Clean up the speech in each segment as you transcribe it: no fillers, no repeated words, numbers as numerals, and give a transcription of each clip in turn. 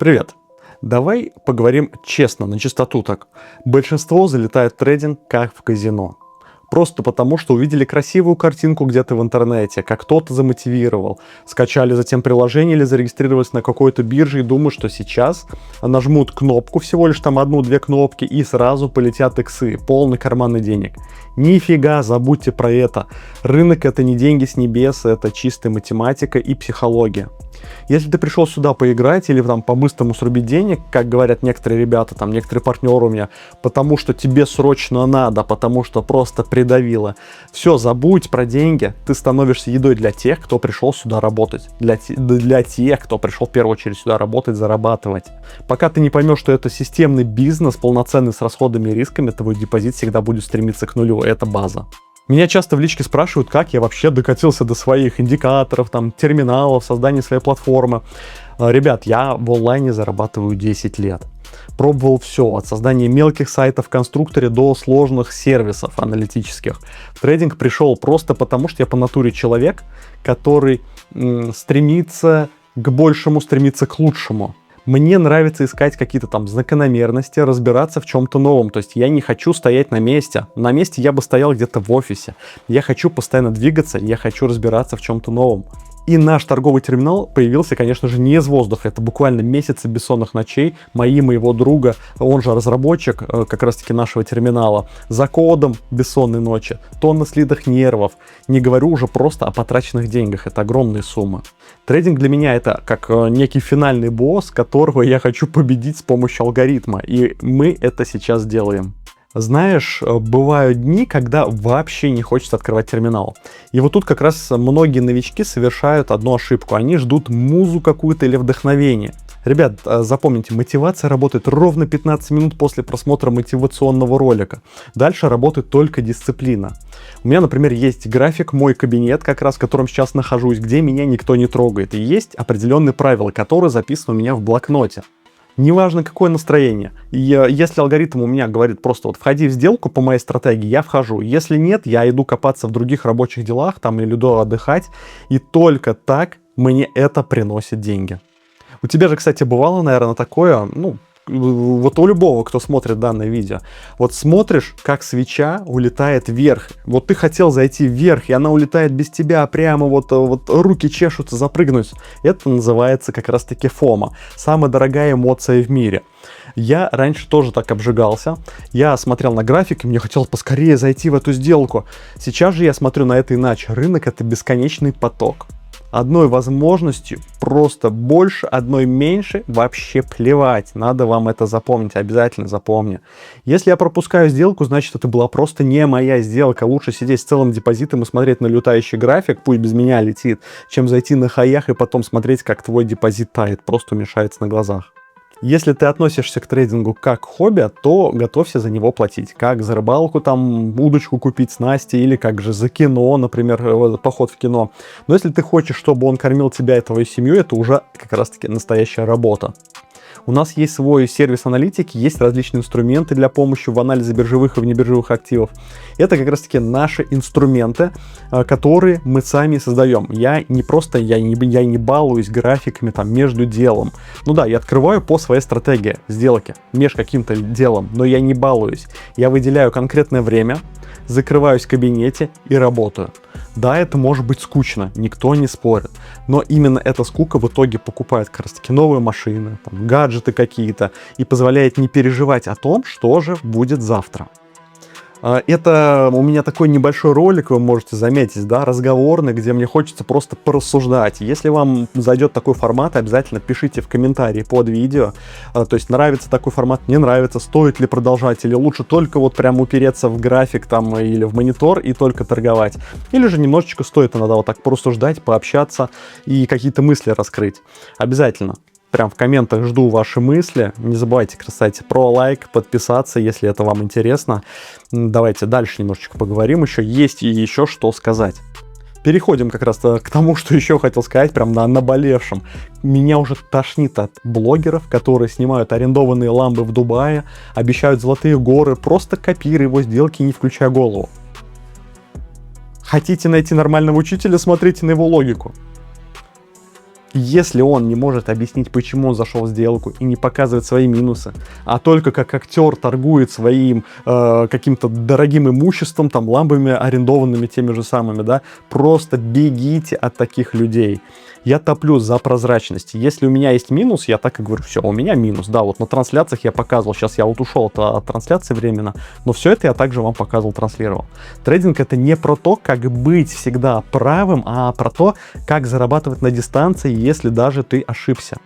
Привет. Давай поговорим честно, на чистоту так. Большинство залетает в трейдинг как в казино. Просто потому, что увидели красивую картинку где-то в интернете, как кто-то замотивировал, скачали затем приложение или зарегистрировались на какой-то бирже и думают, что сейчас нажмут кнопку, всего лишь там одну-две кнопки, и сразу полетят иксы, полный карманный денег. Нифига, забудьте про это. Рынок — это не деньги с небес, это чистая математика и психология. Если ты пришел сюда поиграть или там по-быстрому срубить денег, как говорят некоторые ребята, там некоторые партнеры у меня, потому что тебе срочно надо, потому что просто придавило. Все, забудь про деньги, ты становишься едой для тех, кто пришел сюда работать. Для тех, кто пришел в первую очередь сюда работать, зарабатывать. Пока ты не поймешь, что это системный бизнес, полноценный с расходами и рисками, твой депозит всегда будет стремиться к нулю. Это база. Меня часто в личке спрашивают, как я вообще докатился до своих индикаторов, там, терминалов, создания своей платформы. Ребят, я в онлайне зарабатываю 10 лет. Пробовал все, от создания мелких сайтов в конструкторе до сложных сервисов аналитических. В трейдинг пришел просто потому, что я по натуре человек, который стремится к большему, стремится к лучшему. Мне нравится искать какие-то там закономерности, разбираться в чем-то новом. То есть я не хочу стоять на месте. На месте я бы стоял где-то в офисе. Я хочу постоянно двигаться, я хочу разбираться в чем-то новом. И наш торговый терминал появился, конечно же, не из воздуха. Это буквально месяцы бессонных ночей моего друга, он же разработчик как раз-таки нашего терминала, за кодом бессонной ночи, тонна слитых нервов. Не говорю уже просто о потраченных деньгах, это огромные суммы. Трейдинг для меня это как некий финальный босс, которого я хочу победить с помощью алгоритма. И мы это сейчас делаем. Знаешь, бывают дни, когда вообще не хочется открывать терминал. И вот тут как раз многие новички совершают одну ошибку. Они ждут музу какую-то или вдохновение. Ребят, запомните, мотивация работает ровно 15 минут после просмотра мотивационного ролика. Дальше работает только дисциплина. У меня, например, есть график, мой кабинет, как раз в котором сейчас нахожусь, где меня никто не трогает. И есть определенные правила, которые записаны у меня в блокноте. Неважно, какое настроение. Если алгоритм у меня говорит просто вот входи в сделку по моей стратегии, я вхожу. Если нет, я иду копаться в других рабочих делах там или иду отдыхать. И только так мне это приносит деньги. У тебя же, кстати, бывало, наверное, такое, вот у любого, кто смотрит данное видео. Вот смотришь, как свеча улетает вверх. Вот ты хотел зайти вверх, и она улетает без тебя прямо, вот руки чешутся запрыгнуть. Это называется как раз-таки фома. Самая дорогая эмоция в мире. Я раньше тоже так обжигался. Я смотрел на график, и мне хотелось поскорее зайти в эту сделку. Сейчас же я смотрю на это иначе. Рынок — это бесконечный поток. Одной возможностью просто больше, одной меньше, вообще плевать. Надо вам это запомнить, обязательно запомни. Если я пропускаю сделку, значит, это была просто не моя сделка. Лучше сидеть с целым депозитом и смотреть на летающий график, пусть без меня летит, чем зайти на хаях и потом смотреть, как твой депозит тает, просто уменьшается на глазах. Если ты относишься к трейдингу как к хобби, то готовься за него платить. Как за рыбалку, там, удочку купить, снасти, или как же за кино, например, поход в кино. Но если ты хочешь, чтобы он кормил тебя и твою семью, это уже как раз-таки настоящая работа. У нас есть свой сервис аналитики, есть различные инструменты для помощи в анализе биржевых и внебиржевых активов. Это как раз-таки наши инструменты, которые мы сами создаем. Я не балуюсь графиками там между делом. Ну да, я открываю по своей стратегии сделки между каким-то делом, но я не балуюсь. Я выделяю конкретное время, закрываюсь в кабинете и работаю. Да, это может быть скучно, никто не спорит. Но именно эта скука в итоге покупает как раз таки новые машины, там, гаджеты какие-то и позволяет не переживать о том, что же будет завтра. Это у меня такой небольшой ролик, вы можете заметить, да, разговорный, где мне хочется просто порассуждать. Если вам зайдет такой формат, обязательно пишите в комментарии под видео. То есть нравится такой формат, не нравится, стоит ли продолжать, или лучше только вот прям упереться в график там или в монитор и только торговать. Или же немножечко стоит иногда вот так порассуждать, пообщаться и какие-то мысли раскрыть. Обязательно. Прям в комментах жду ваши мысли. Не забывайте, кстати, про лайк, подписаться, если это вам интересно. Давайте дальше немножечко поговорим. Есть и еще что сказать. Переходим как раз к тому, что еще хотел сказать, прям на наболевшем. Меня уже тошнит от блогеров, которые снимают арендованные ламбы в Дубае, обещают золотые горы, просто копируя его сделки, не включая голову. Хотите найти нормального учителя, смотрите на его логику. Если он не может объяснить, почему он зашел в сделку и не показывает свои минусы, а только как актер торгует своим каким-то дорогим имуществом, там, ламбами арендованными теми же самыми, да, просто бегите от таких людей. Я топлю за прозрачность. Если у меня есть минус, я так и говорю, все, у меня минус. Да, вот на трансляциях я показывал, сейчас я вот ушел от трансляции временно, но все это я также вам показывал, транслировал. Трейдинг — это не про то, как быть всегда правым, а про то, как зарабатывать на дистанции, если даже ты ошибся.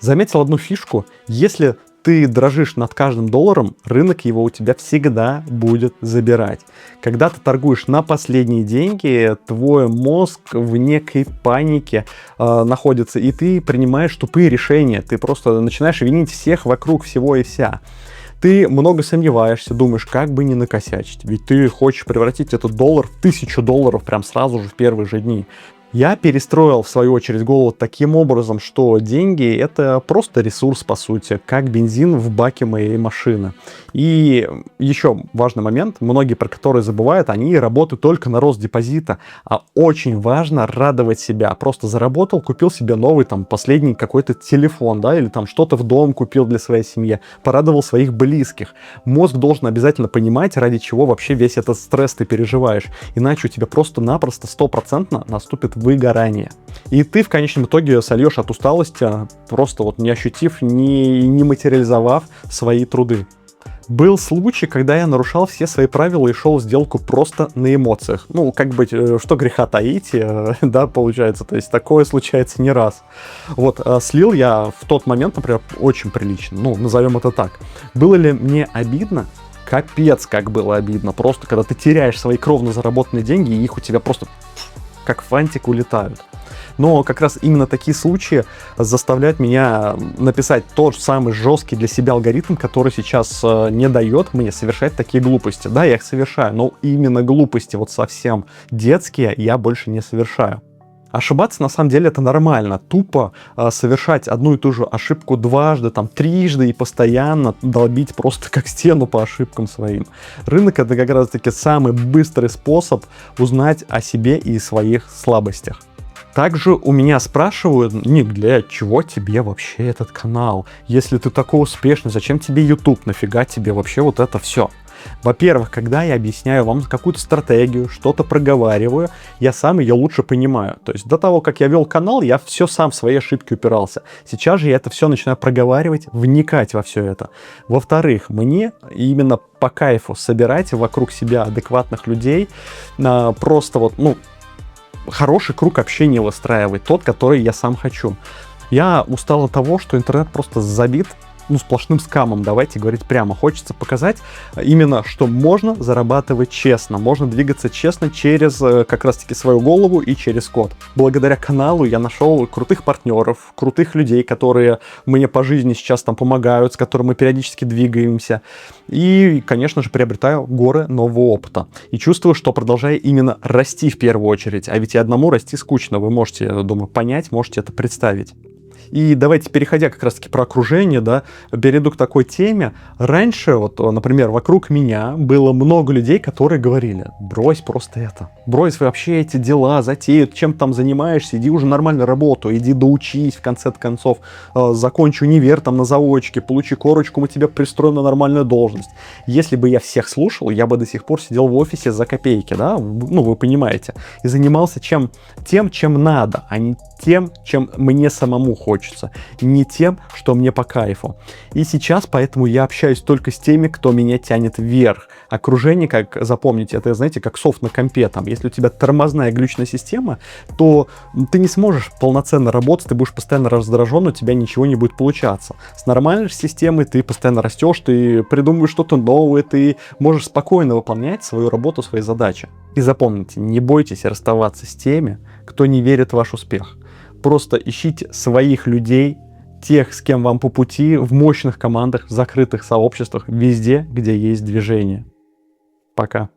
Заметил одну фишку: если ты дрожишь над каждым долларом, рынок его у тебя всегда будет забирать. Когда ты торгуешь на последние деньги, твой мозг в некой панике находится, и ты принимаешь тупые решения. Ты просто начинаешь винить всех вокруг, всего и вся. Ты много сомневаешься, думаешь, как бы не накосячить. Ведь ты хочешь превратить этот доллар в 1000 долларов прям сразу же в первые же дни. Я перестроил, в свою очередь, голову таким образом, что деньги — это просто ресурс, по сути, как бензин в баке моей машины. И еще важный момент, многие про которые забывают, они работают только на рост депозита, а очень важно радовать себя. Просто заработал, купил себе новый, там, последний какой-то телефон, да, или там что-то в дом купил для своей семьи, порадовал своих близких. Мозг должен обязательно понимать, ради чего вообще весь этот стресс ты переживаешь, иначе у тебя просто-напросто 100% наступит выгорание. И ты в конечном итоге сольешь от усталости, просто вот не ощутив, не материализовав свои труды. Был случай, когда я нарушал все свои правила и шел в сделку просто на эмоциях. Ну, как быть, что греха таить, да, получается. То есть такое случается не раз. Вот, слил я в тот момент, например, очень прилично. Ну, назовем это так. Было ли мне обидно? Капец, как было обидно. Просто, когда ты теряешь свои кровно заработанные деньги, и их у тебя просто как фантик улетают. Но как раз именно такие случаи заставляют меня написать тот самый жесткий для себя алгоритм, который сейчас не дает мне совершать такие глупости. Да, я их совершаю, но именно глупости вот совсем детские я больше не совершаю. Ошибаться на самом деле это нормально. Тупо совершать одну и ту же ошибку дважды, там, трижды и постоянно долбить просто как стену по ошибкам своим. Рынок — это как раз таки самый быстрый способ узнать о себе и своих слабостях. Также у меня спрашивают: Ник, для чего тебе вообще этот канал? Если ты такой успешный, зачем тебе YouTube? Нафига тебе вообще вот это все? Во-первых, когда я объясняю вам какую-то стратегию, что-то проговариваю, я сам ее лучше понимаю. То есть до того, как я вел канал, я все сам в свои ошибки упирался. Сейчас же я это все начинаю проговаривать, вникать во все это. Во-вторых, мне именно по кайфу собирать вокруг себя адекватных людей, просто вот, ну, хороший круг общения выстраивать, тот, который я сам хочу. Я устал от того, что интернет просто забит, ну, сплошным скамом, давайте говорить прямо. Хочется показать именно, что можно зарабатывать честно, можно двигаться честно через как раз-таки свою голову и через код. Благодаря каналу я нашел крутых партнеров, крутых людей, которые мне по жизни сейчас там помогают, с которыми мы периодически двигаемся. И, конечно же, приобретаю горы нового опыта. И чувствую, что продолжаю именно расти в первую очередь. А ведь и одному расти скучно, вы можете, я думаю, понять, можете это представить. И давайте, переходя как раз-таки про окружение, да, перейду к такой теме. Раньше, вот, например, вокруг меня было много людей, которые говорили: брось просто это, брось вообще эти дела, затеют, чем там занимаешься, иди уже нормально работу, иди доучись, в конце концов, закончи универ там на заочке, получи корочку, мы тебя пристроим на нормальную должность. Если бы я всех слушал, я бы до сих пор сидел в офисе за копейки, да, ну, вы понимаете, и занимался тем, чем надо, а не тем, чем мне самому хочется, не тем, что мне по кайфу. И сейчас поэтому я общаюсь только с теми, кто меня тянет вверх. Окружение, как запомните, это, знаете, как софт на компе. Там, если у тебя тормозная глючная система, то ты не сможешь полноценно работать, ты будешь постоянно раздражен, у тебя ничего не будет получаться. С нормальной системой ты постоянно растешь, ты придумываешь что-то новое, ты можешь спокойно выполнять свою работу, свои задачи. И запомните, не бойтесь расставаться с теми, кто не верит в ваш успех. Просто ищите своих людей, тех, с кем вам по пути, в мощных командах, в закрытых сообществах, везде, где есть движение. Пока.